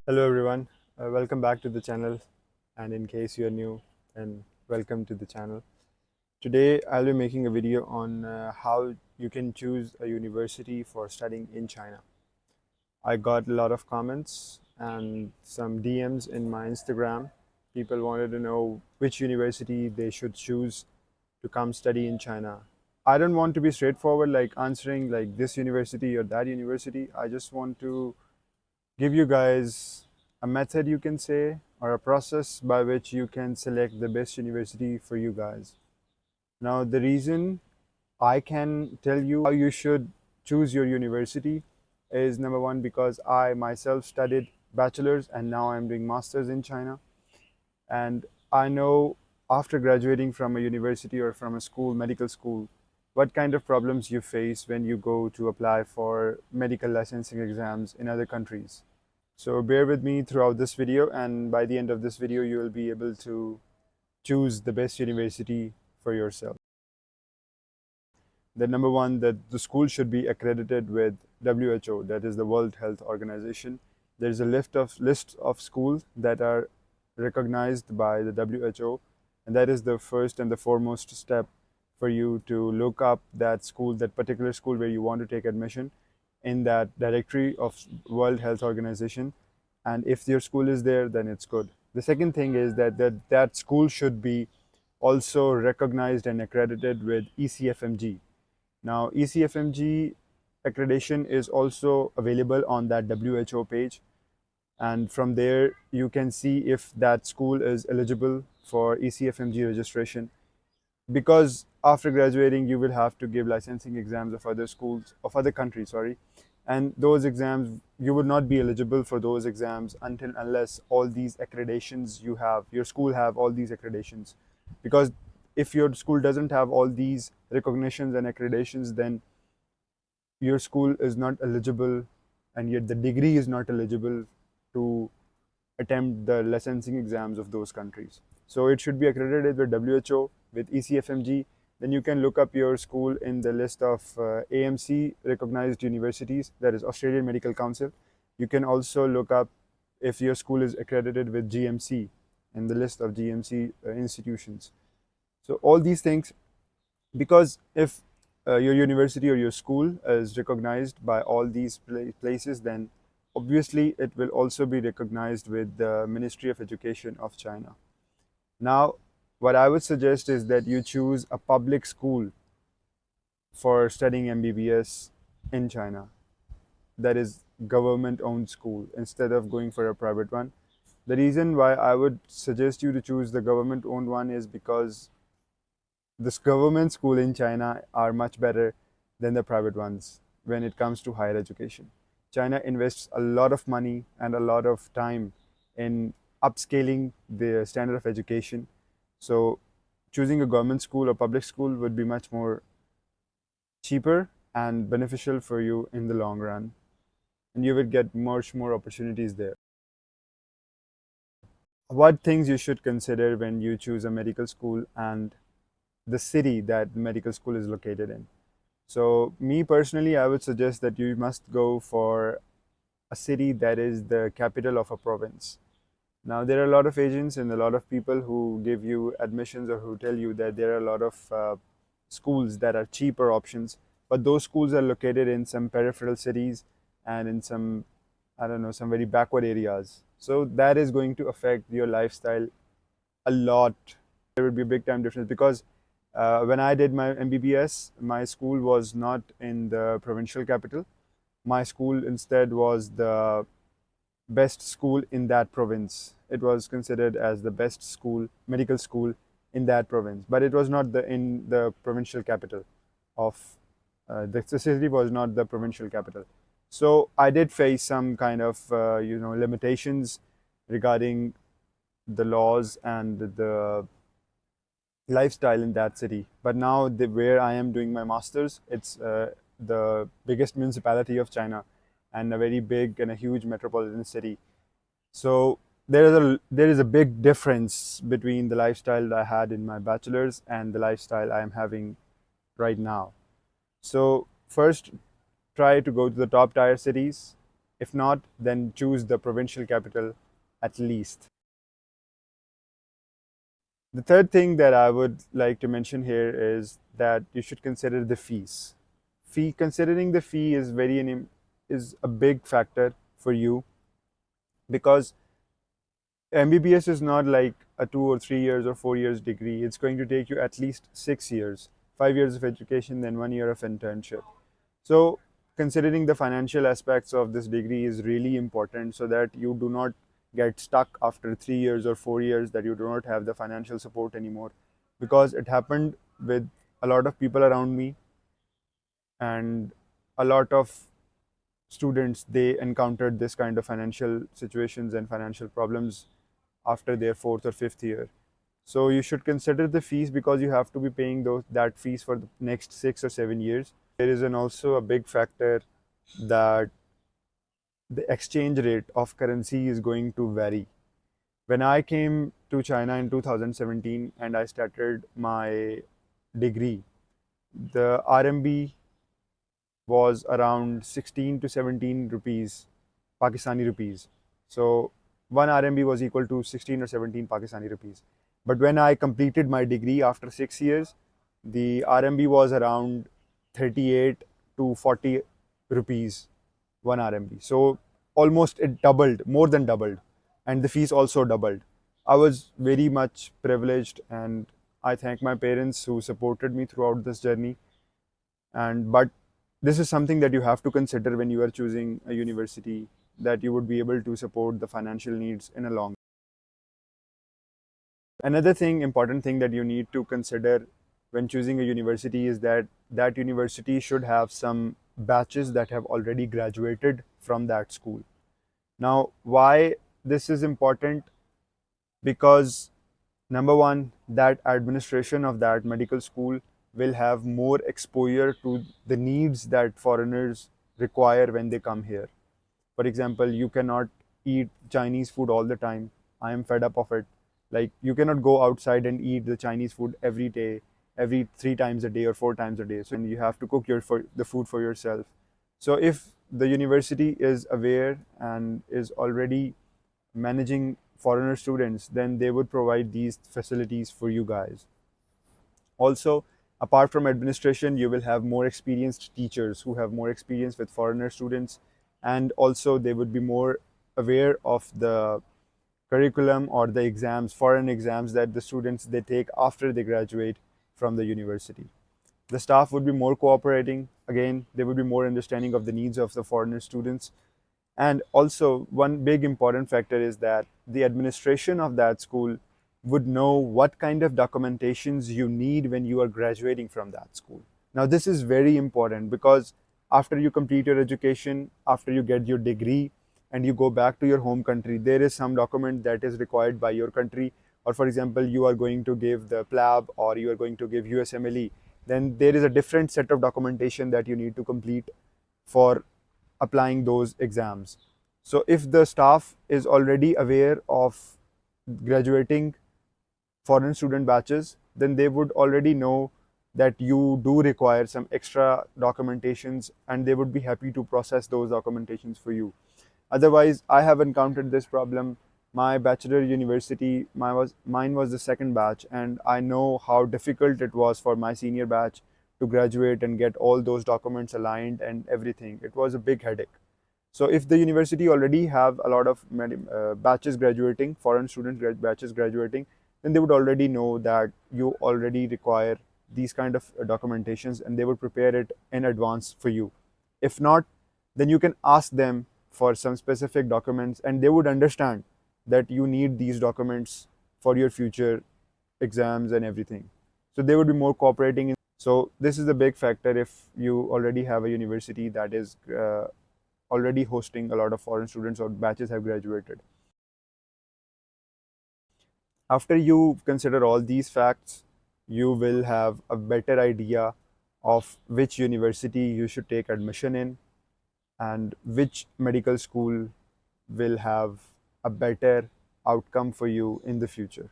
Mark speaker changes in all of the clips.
Speaker 1: Hello everyone, welcome back to the channel, and in case you're new, then welcome to the channel. Today I'll be making a video on how you can choose a university for studying in China. I got a lot of comments and some DMs in my Instagram. People wanted to know which university they should choose to come study in China. I don't want to be straightforward like answering like this university or that university. I just want to give you guys a method, you can say, or a process by which you can select the best university for you guys. Now, the reason I can tell you how you should choose your university is number one, because I myself studied bachelor's and now I'm doing master's in China. And I know after graduating from a university or from a school, medical school, what kind of problems you face when you go to apply for medical licensing exams in other countries. So bear with me throughout this video, and by the end of this video, you will be able to choose the best university for yourself. The number one, that the school should be accredited with WHO, that is the World Health Organization. There is a list of schools that are recognized by the WHO, and that is the first and the foremost step for you to look up that school, that particular school where you want to take admission in that directory of World Health Organization. And if your school is there, then it's good. The second thing is that school should be also recognized and accredited with ECFMG. Now, ECFMG accreditation is also available on that WHO page, and from there you can see if that school is eligible for ECFMG registration. Because after graduating, you will have to give licensing exams of other schools, of other countries, sorry, and those exams, you would not be eligible for those exams unless all these accreditations your school have all these accreditations. Because if your school doesn't have all these recognitions and accreditations, then your school is not eligible, and yet the degree is not eligible to attempt the licensing exams of those countries. So it should be accredited with WHO, with ECFMG. Then you can look up your school in the list of AMC recognized universities, that is Australian Medical Council. You can also look up if your school is accredited with GMC, in the list of GMC institutions. So all these things, because if your university or your school is recognized by all these places, then obviously it will also be recognized with the Ministry of Education of China. Now, what I would suggest is that you choose a public school for studying MBBS in China, that is government owned school, instead of going for a private one. The reason why I would suggest you to choose the government owned one is because this government school in China are much better than the private ones when it comes to higher education. China invests a lot of money and a lot of time in upscaling the standard of education. So choosing a government school or public school would be much more cheaper and beneficial for you in the long run, and you would get much more opportunities there. What things you should consider when you choose a medical school and the city that the medical school is located in. So me personally, I would suggest that you must go for a city that is the capital of a province. Now, there are a lot of agents and a lot of people who give you admissions or who tell you that there are a lot of schools that are cheaper options, but those schools are located in some peripheral cities and in some, I don't know, some very backward areas. So that is going to affect your lifestyle a lot. There would be a big time difference, because when I did my MBBS, my school was not in the provincial capital. My school instead was the best school in that province. It was considered as the best school, medical school in that province, but it was not in the provincial capital of the city was not the provincial capital. So I did face some kind of limitations regarding the laws and the lifestyle in that city. But now where I am doing my masters, it's the biggest municipality of China and a very big and a huge metropolitan city. So there is a big difference between the lifestyle that I had in my bachelor's and the lifestyle I am having right now. So first, try to go to the top tier cities If not, then choose the provincial capital at least. The third thing that I would like to mention here is that you should consider the fees. Considering the fee is is a big factor for you, because MBBS is not like a 2 or 3 years or 4 years degree. It's going to take you at least 6 years, 5 years of education, then 1 year of internship. So, considering the financial aspects of this degree is really important, so that you do not get stuck after 3 years or 4 years, that you do not have the financial support anymore. Because it happened with a lot of people around me, and a lot of students, they encountered this kind of financial situations and financial problems after their fourth or fifth year. So you should consider the fees, because you have to be paying that fees for the next 6 or 7 years. There is also a big factor that the exchange rate of currency is going to vary. When I came to China in 2017 and I started my degree, the RMB was around 16 to 17 rupees, Pakistani rupees. So one RMB was equal to 16 or 17 Pakistani rupees. But when I completed my degree after 6 years, the RMB was around 38 to 40 rupees, one RMB. So almost it doubled, more than doubled, and the fees also doubled. I was very much privileged, and I thank my parents who supported me throughout this journey. And but this is something that you have to consider when you are choosing a university, that you would be able to support the financial needs in a long. Another thing, important thing that you need to consider when choosing a university is that that university should have some batches that have already graduated from that school. Now, why this is important? Because number one, that administration of that medical school will have more exposure to the needs that foreigners require when they come here. For example, you cannot eat Chinese food all the time. I am fed up of it. Like, you cannot go outside and eat the Chinese food every day, every 3 times a day or 4 times a day. So you have to cook the food for yourself. So if the university is aware and is already managing foreigner students, then they would provide these facilities for you guys. Also, apart from administration, you will have more experienced teachers who have more experience with foreigner students, and also they would be more aware of the curriculum or the exams, foreign exams that the students they take after they graduate from the university. The staff would be more cooperating. Again, they would be more understanding of the needs of the foreigner students. And also, one big important factor is that the administration of that school would know what kind of documentations you need when you are graduating from that school. Now, this is very important, because after you complete your education, after you get your degree, and you go back to your home country, there is some document that is required by your country. Or, for example, you are going to give the PLAB or you are going to give USMLE, then there is a different set of documentation that you need to complete for applying those exams. So if the staff is already aware of graduating foreign student batches, then they would already know that you do require some extra documentations, and they would be happy to process those documentations for you. Otherwise, I have encountered this problem. My bachelor university, mine was the second batch, and I know how difficult it was for my senior batch to graduate and get all those documents aligned and everything. It was a big headache. So if the university already have a lot of batches graduating, foreign student batches graduating, then they would already know that you already require these kind of documentations, and they would prepare it in advance for you. If not, then you can ask them for some specific documents, and they would understand that you need these documents for your future exams and everything. So they would be more cooperating. So this is the big factor if you already have a university that is already hosting a lot of foreign students or batches have graduated. After you consider all these facts, you will have a better idea of which university you should take admission in, and which medical school will have a better outcome for you in the future.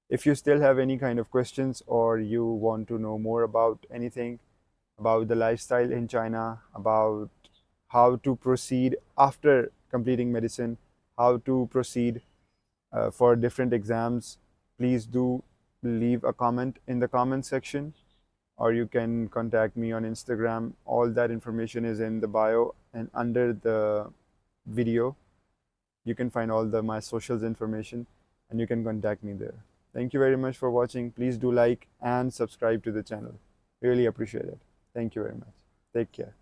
Speaker 1: If you still have any kind of questions, or you want to know more about anything about the lifestyle in China, about how to proceed after completing medicine, how to proceed for different exams, please do leave a comment in the comment section, or you can contact me on Instagram. All that information is in the bio and under the video. You can find all the my socials information and you can contact me there. Thank you very much for watching. Please do like and subscribe to the channel. Really appreciate it. Thank you very much. Take care.